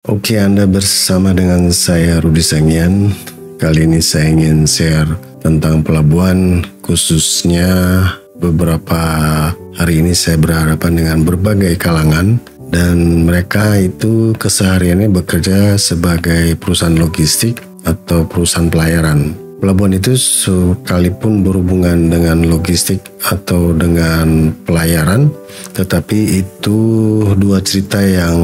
Oke, Anda bersama dengan saya Rudi Sangian. Kali ini saya ingin share tentang pelabuhan, khususnya beberapa hari ini saya berhadapan dengan berbagai kalangan dan mereka itu kesehariannya bekerja sebagai perusahaan logistik atau perusahaan pelayaran. Pelabuhan itu sekalipun berhubungan dengan logistik atau dengan pelayaran, tetapi itu dua cerita yang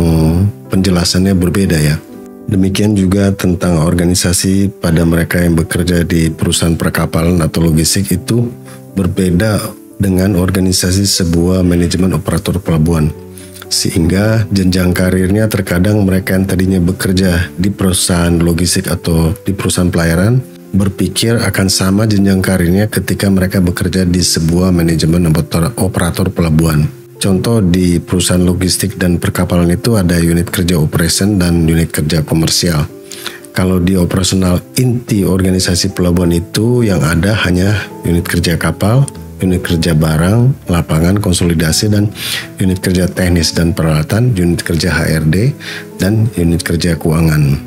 penjelasannya berbeda ya. Demikian juga tentang organisasi pada mereka yang bekerja di perusahaan perkapalan atau logistik itu berbeda dengan organisasi sebuah manajemen operator pelabuhan. Sehingga jenjang karirnya terkadang mereka yang tadinya bekerja di perusahaan logistik atau di perusahaan pelayaran berpikir akan sama jenjang karirnya ketika mereka bekerja di sebuah manajemen operator pelabuhan. Contoh di perusahaan logistik dan perkapalan itu ada unit kerja operation dan unit kerja komersial. Kalau di operasional inti organisasi pelabuhan itu yang ada hanya unit kerja kapal, unit kerja barang, lapangan, konsolidasi, dan unit kerja teknis dan peralatan, unit kerja HRD, dan unit kerja keuangan.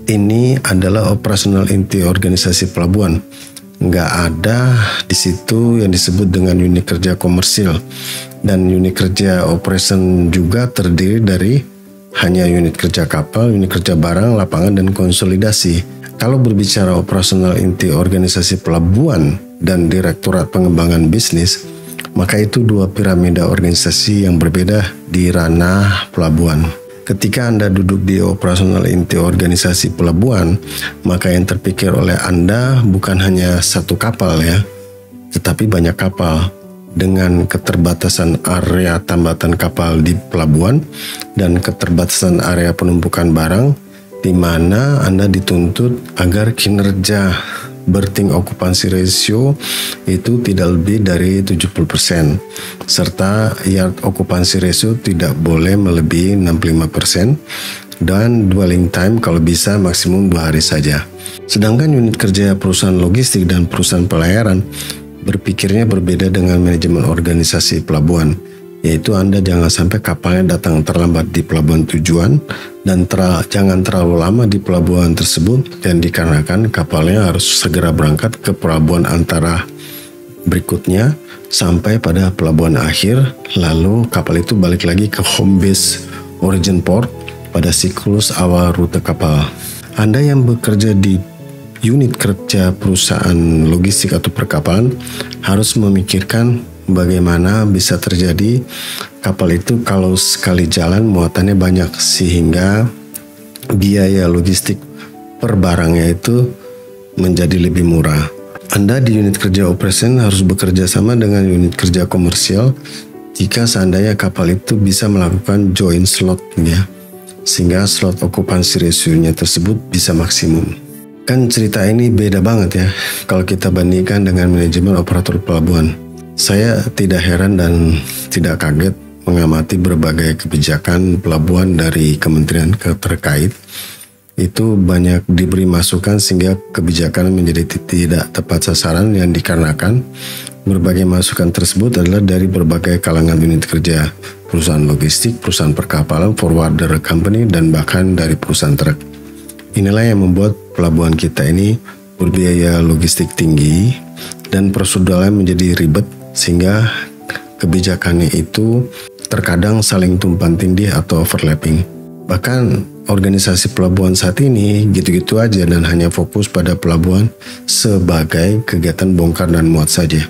Ini adalah operasional inti organisasi pelabuhan. Nggak ada di situ yang disebut dengan unit kerja komersil. Dan unit kerja operation juga terdiri dari hanya unit kerja kapal, unit kerja barang, lapangan, dan konsolidasi. Kalau berbicara operasional inti organisasi pelabuhan dan direktorat pengembangan bisnis, maka itu dua piramida organisasi yang berbeda di ranah pelabuhan. Ketika Anda duduk di operasional inti organisasi pelabuhan, maka yang terpikir oleh Anda bukan hanya satu kapal ya, tetapi banyak kapal dengan keterbatasan area tambatan kapal di pelabuhan dan keterbatasan area penumpukan barang, di mana Anda dituntut agar kinerja berthing occupancy ratio itu tidak lebih dari 70%, serta yard occupancy ratio tidak boleh melebihi 65%, dan dwelling time kalau bisa maksimum 2 hari saja. Sedangkan unit kerja perusahaan logistik dan perusahaan pelayaran berpikirnya berbeda dengan manajemen organisasi pelabuhan, yaitu Anda jangan sampai kapalnya datang terlambat di pelabuhan tujuan dan jangan terlalu lama di pelabuhan tersebut, dan dikarenakan kapalnya harus segera berangkat ke pelabuhan antara berikutnya sampai pada pelabuhan akhir, lalu kapal itu balik lagi ke home base origin port pada siklus awal rute kapal. Anda yang bekerja di unit kerja perusahaan logistik atau perkapalan harus memikirkan bagaimana bisa terjadi kapal itu kalau sekali jalan muatannya banyak sehingga biaya logistik per barangnya itu menjadi lebih murah. Anda di unit kerja operation harus bekerja sama dengan unit kerja komersial jika seandainya kapal itu bisa melakukan joint slot ya, sehingga slot okupansi ratio-nya tersebut bisa maksimum. Kan cerita ini beda banget ya kalau kita bandingkan dengan manajemen operator pelabuhan. Saya tidak heran dan tidak kaget mengamati berbagai kebijakan pelabuhan dari kementerian terkait. Itu banyak diberi masukan sehingga kebijakan menjadi tidak tepat sasaran, yang dikarenakan berbagai masukan tersebut adalah dari berbagai kalangan unit kerja, perusahaan logistik, perusahaan perkapalan, forwarder company, dan bahkan dari perusahaan truk. Inilah yang membuat pelabuhan kita ini berbiaya logistik tinggi dan prosedurnya menjadi ribet, sehingga kebijakannya itu terkadang saling tumpang tindih atau overlapping. Bahkan organisasi pelabuhan saat ini gitu-gitu aja dan hanya fokus pada pelabuhan sebagai kegiatan bongkar dan muat saja.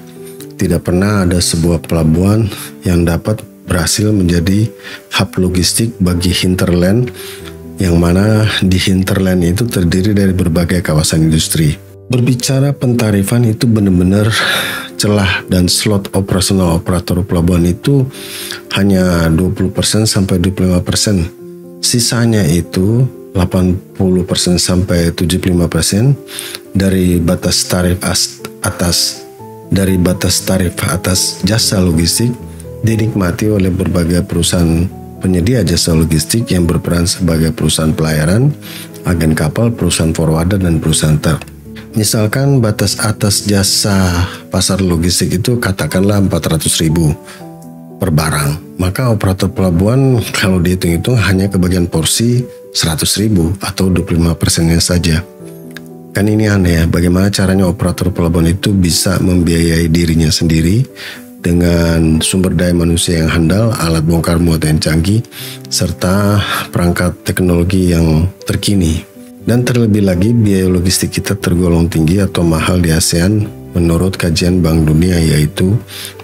Tidak pernah ada sebuah pelabuhan yang dapat berhasil menjadi hub logistik bagi hinterland, yang mana di hinterland itu terdiri dari berbagai kawasan industri. Berbicara pentarifan itu benar-benar celah, dan slot operasional operator pelabuhan itu hanya 20% sampai 25%. Sisanya itu 80% sampai 75% dari batas tarif atas jasa logistik dinikmati oleh berbagai perusahaan penyedia jasa logistik yang berperan sebagai perusahaan pelayaran, agen kapal, perusahaan forwarder, dan perusahaan truk. Misalkan batas atas jasa pasar logistik itu katakanlah 400.000 per barang, maka operator pelabuhan kalau dihitung-hitung hanya kebagian porsi 100.000 atau 25%-nya saja. Kan ini aneh ya, bagaimana caranya operator pelabuhan itu bisa membiayai dirinya sendiri dengan sumber daya manusia yang handal, alat bongkar muat yang canggih, serta perangkat teknologi yang terkini. Dan terlebih lagi biaya logistik kita tergolong tinggi atau mahal di ASEAN menurut kajian Bank Dunia, yaitu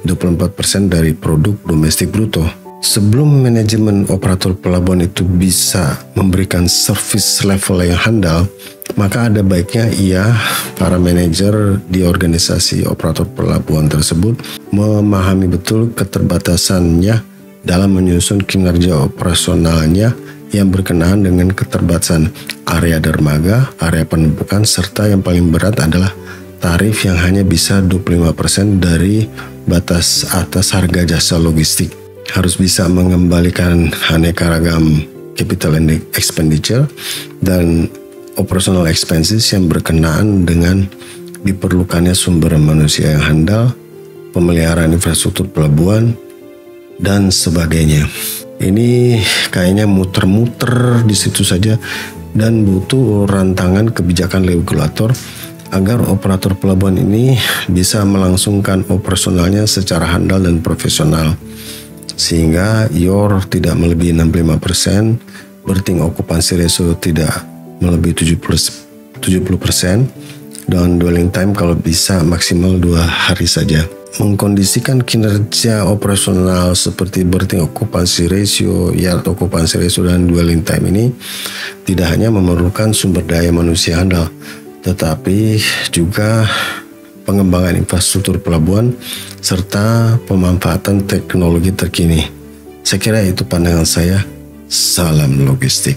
24% dari produk domestik bruto. Sebelum manajemen operator pelabuhan itu bisa memberikan service level yang handal, maka ada baiknya para manajer di organisasi operator pelabuhan tersebut memahami betul keterbatasannya dalam menyusun kinerja operasionalnya yang berkenaan dengan keterbatasan area dermaga, area penumpukan, serta yang paling berat adalah tarif yang hanya bisa 25% dari batas atas harga jasa logistik. Harus bisa mengembalikan aneka ragam capital expenditure dan operational expenses yang berkenaan dengan diperlukannya sumber manusia yang handal, pemeliharaan infrastruktur pelabuhan, dan sebagainya. Ini kayaknya muter-muter di situ saja dan butuh rantangan kebijakan regulator agar operator pelabuhan ini bisa melangsungkan operasionalnya secara handal dan profesional. Sehingga YOR tidak melebihi 65%, berting occupancy ratio tidak melebihi 70%, dan dwelling time kalau bisa maksimal 2 hari saja. Mengkondisikan kinerja operasional seperti berting occupancy ratio, yard occupancy ratio, dan dwelling time ini tidak hanya memerlukan sumber daya manusia handal, tetapi juga pengembangan infrastruktur pelabuhan, serta pemanfaatan teknologi terkini. Saya kira itu pandangan saya. Salam logistik.